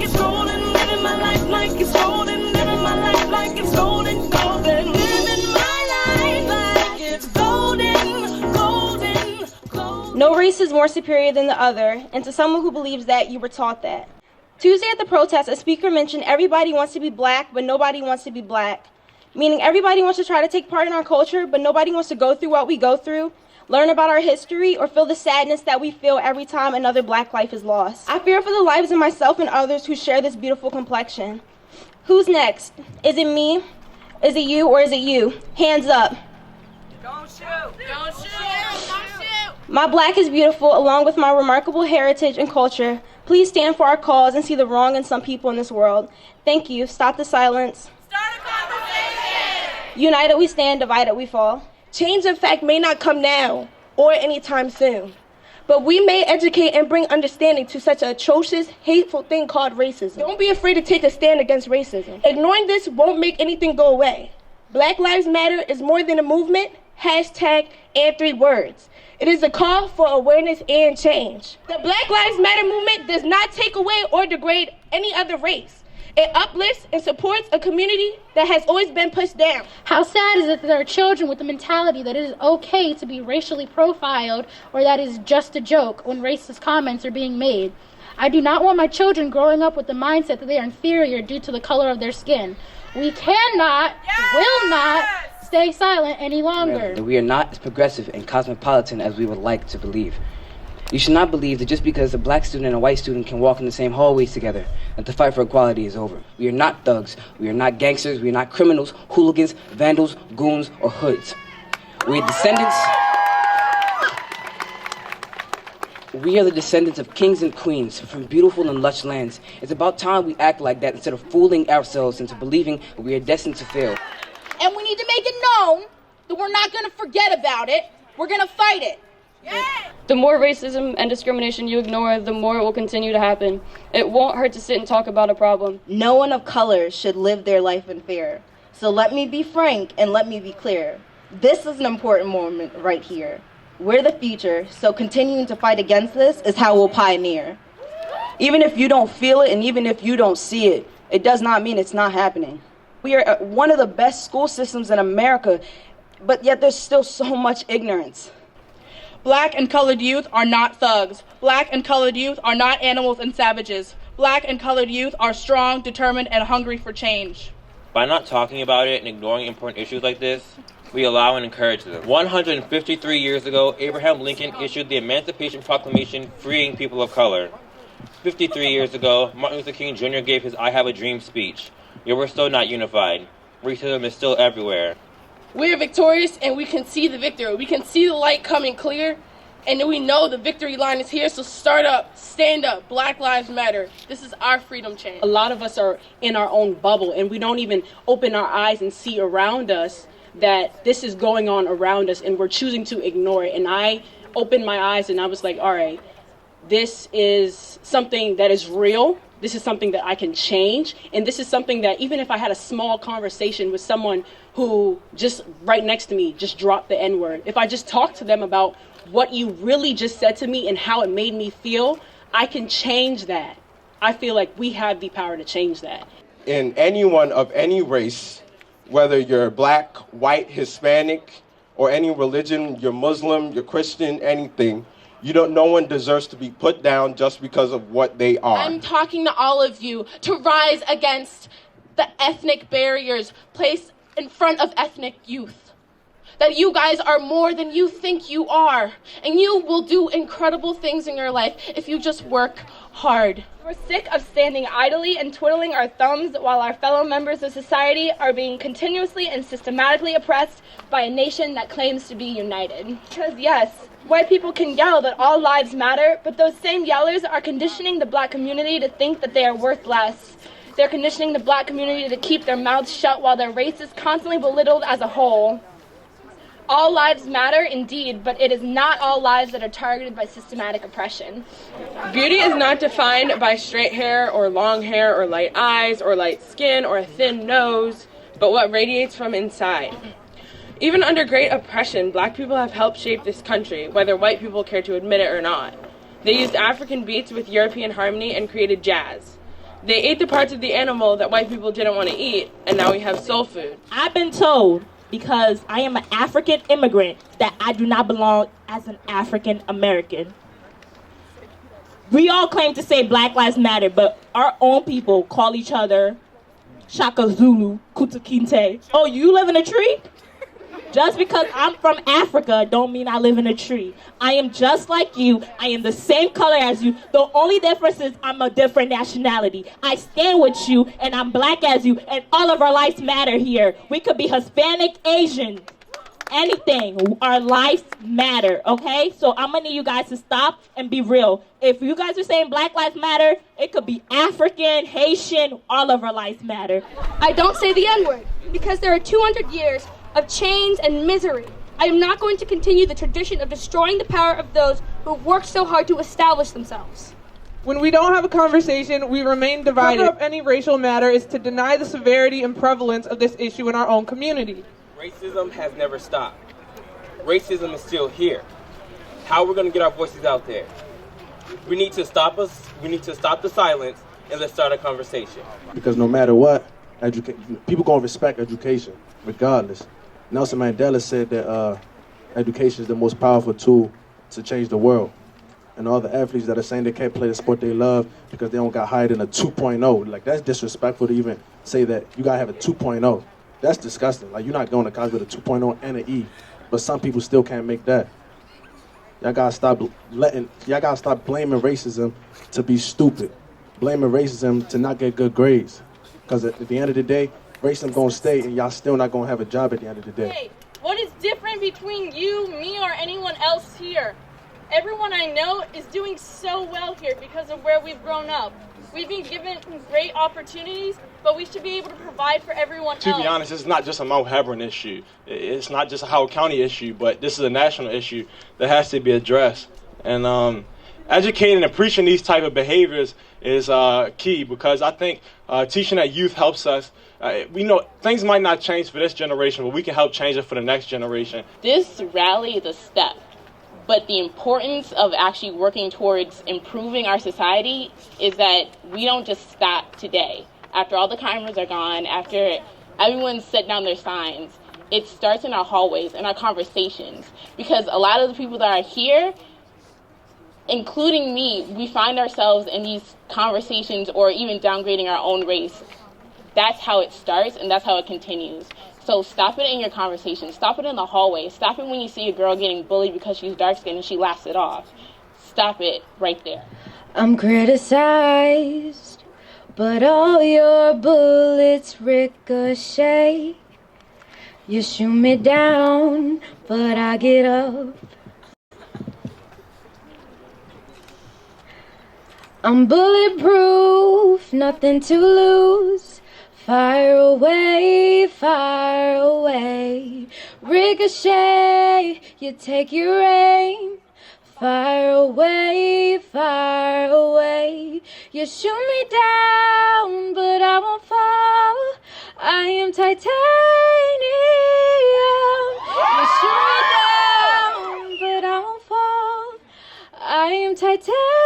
it's golden, living my life like it's golden, living my life like it's golden, golden, living my life like it's golden, golden, golden. No race is more superior than the other, and to someone who believes that, you were taught that. Tuesday at the protest, a speaker mentioned everybody wants to be black, but nobody wants to be black. Meaning everybody wants to try to take part in our culture, but nobody wants to go through what we go through, learn about our history, or feel the sadness that we feel every time another black life is lost. I fear for the lives of myself and others who share this beautiful complexion. Who's next? Is it me? Is it you, or is it you? Hands up. Don't shoot! Don't shoot! Don't shoot! My black is beautiful, along with my remarkable heritage and culture. Please stand for our cause and see the wrong in some people in this world. Thank you. Stop the silence. Start a conversation! United we stand, divided we fall. Change, in fact, may not come now or anytime soon, but we may educate and bring understanding to such an atrocious, hateful thing called racism. Don't be afraid to take a stand against racism. Ignoring this won't make anything go away. Black Lives Matter is more than a movement, hashtag, and 3 words. It is a call for awareness and change. The Black Lives Matter movement does not take away or degrade any other race. It uplifts and supports a community that has always been pushed down. How sad is it that there are children with the mentality that it is okay to be racially profiled or that is just a joke when racist comments are being made? I do not want my children growing up with the mindset that they are inferior due to the color of their skin. We cannot, will not, stay silent any longer. That we are not as progressive and cosmopolitan as we would like to believe. You should not believe that just because a black student and a white student can walk in the same hallways together, that the fight for equality is over. We are not thugs, we are not gangsters, we are not criminals, hooligans, vandals, goons, or hoods. We are the descendants of kings and queens from beautiful and lush lands. It's about time we act like that instead of fooling ourselves into believing that we are destined to fail. And we need to make it known that we're not going to forget about it. We're going to fight it. The more racism and discrimination you ignore, the more it will continue to happen. It won't hurt to sit and talk about a problem. No one of color should live their life in fear. So let me be frank and let me be clear. This is an important moment right here. We're the future, so continuing to fight against this is how we'll pioneer. Even if you don't feel it and even if you don't see it, it does not mean it's not happening. We are one of the best school systems in America, but yet there's still so much ignorance. Black and colored youth are not thugs. Black and colored youth are not animals and savages. Black and colored youth are strong, determined, and hungry for change. By not talking about it and ignoring important issues like this, we allow and encourage them. 153 years ago, Abraham Lincoln issued the Emancipation Proclamation freeing people of color. 53 years ago, Martin Luther King Jr. gave his I Have a Dream speech. Yet we're still not unified. Racism is still everywhere. We are victorious and we can see the victory. We can see the light coming clear and we know the victory line is here. So start up, stand up, Black Lives Matter. This is our freedom chain. A lot of us are in our own bubble and we don't even open our eyes and see around us that this is going on around us and we're choosing to ignore it. And I opened my eyes and I was like, all right, this is something that is real. This is something that I can change. And this is something that even if I had a small conversation with someone who just right next to me just dropped the N-word, if I just talked to them about what you really just said to me and how it made me feel, I can change that. I feel like we have the power to change that. In anyone of any race, whether you're black, white, Hispanic, or any religion, you're Muslim, you're Christian, anything, no one deserves to be put down just because of what they are. I'm talking to all of you to rise against the ethnic barriers placed in front of ethnic youth. That you guys are more than you think you are. And you will do incredible things in your life if you just work hard. We're sick of standing idly and twiddling our thumbs while our fellow members of society are being continuously and systematically oppressed by a nation that claims to be united. Because yes, white people can yell that all lives matter, but those same yellers are conditioning the black community to think that they are worth less. They're conditioning the black community to keep their mouths shut while their race is constantly belittled as a whole. All lives matter, indeed, but it is not all lives that are targeted by systematic oppression. Beauty is not defined by straight hair or long hair or light eyes or light skin or a thin nose, but what radiates from inside. Even under great oppression, black people have helped shape this country, whether white people care to admit it or not. They used African beats with European harmony and created jazz. They ate the parts of the animal that white people didn't want to eat, and now we have soul food. I've been told, because I am an African immigrant, that I do not belong as an African American. We all claim to say Black Lives Matter, but our own people call each other Shaka Zulu, Kuta Kinte. Oh, you live in a tree? Just because I'm from Africa don't mean I live in a tree. I am just like you. I am the same color as you. The only difference is I'm a different nationality. I stand with you, and I'm Black as you, and all of our lives matter here. We could be Hispanic, Asian, anything. Our lives matter, okay? So I'm gonna need you guys to stop and be real. If you guys are saying Black Lives Matter, it could be African, Haitian, all of our lives matter. I don't say the N-word because there are 200 years of chains and misery. I am not going to continue the tradition of destroying the power of those who worked so hard to establish themselves. When we don't have a conversation, we remain divided. To cover up any racial matter is to deny the severity and prevalence of this issue in our own community. Racism has never stopped. Racism is still here. How are we going to get our voices out there? We need to stop the silence, and let's start a conversation. Because no matter what, people going to respect education, regardless. Nelson Mandela said that education is the most powerful tool to change the world. And all the athletes that are saying they can't play the sport they love because they don't got hired in a 2.0, like that's disrespectful to even say that you gotta have a 2.0. That's disgusting. Like you're not going to college with a 2.0 and an E, but some people still can't make that. Y'all gotta stop blaming racism to be stupid. Blaming racism to not get good grades. Because at the end of the day, racism gonna stay and y'all still not gonna have a job at the end of the day. Hey, what is different between you, me, or anyone else here? Everyone I know is doing so well here because of where we've grown up. We've been given great opportunities, but we should be able to provide for everyone else. To be honest, it's not just a Mount Hebron issue. It's not just a Howard County issue, but this is a national issue that has to be addressed. And educating and preaching these type of behaviors is key, because I think teaching that youth helps us. We know things might not change for this generation, but we can help change it for the next generation. This rally is a step, but the importance of actually working towards improving our society is that we don't just stop today. After all the cameras are gone, after everyone's set down their signs, it starts in our hallways, in our conversations, because a lot of the people that are here, including me, we find ourselves in these conversations or even downgrading our own race. That's how it starts, and that's how it continues. So stop it in your conversation. Stop it in the hallway. Stop it when you see a girl getting bullied because she's dark-skinned and she laughs it off. Stop it right there. I'm criticized, but all your bullets ricochet. You shoot me down, but I get up. I'm bulletproof, nothing to lose. Fire away, fire away. Ricochet, you take your aim. Fire away, fire away. You shoot me down, but I won't fall. I am titanium. You shoot me down, but I won't fall. I am titanium.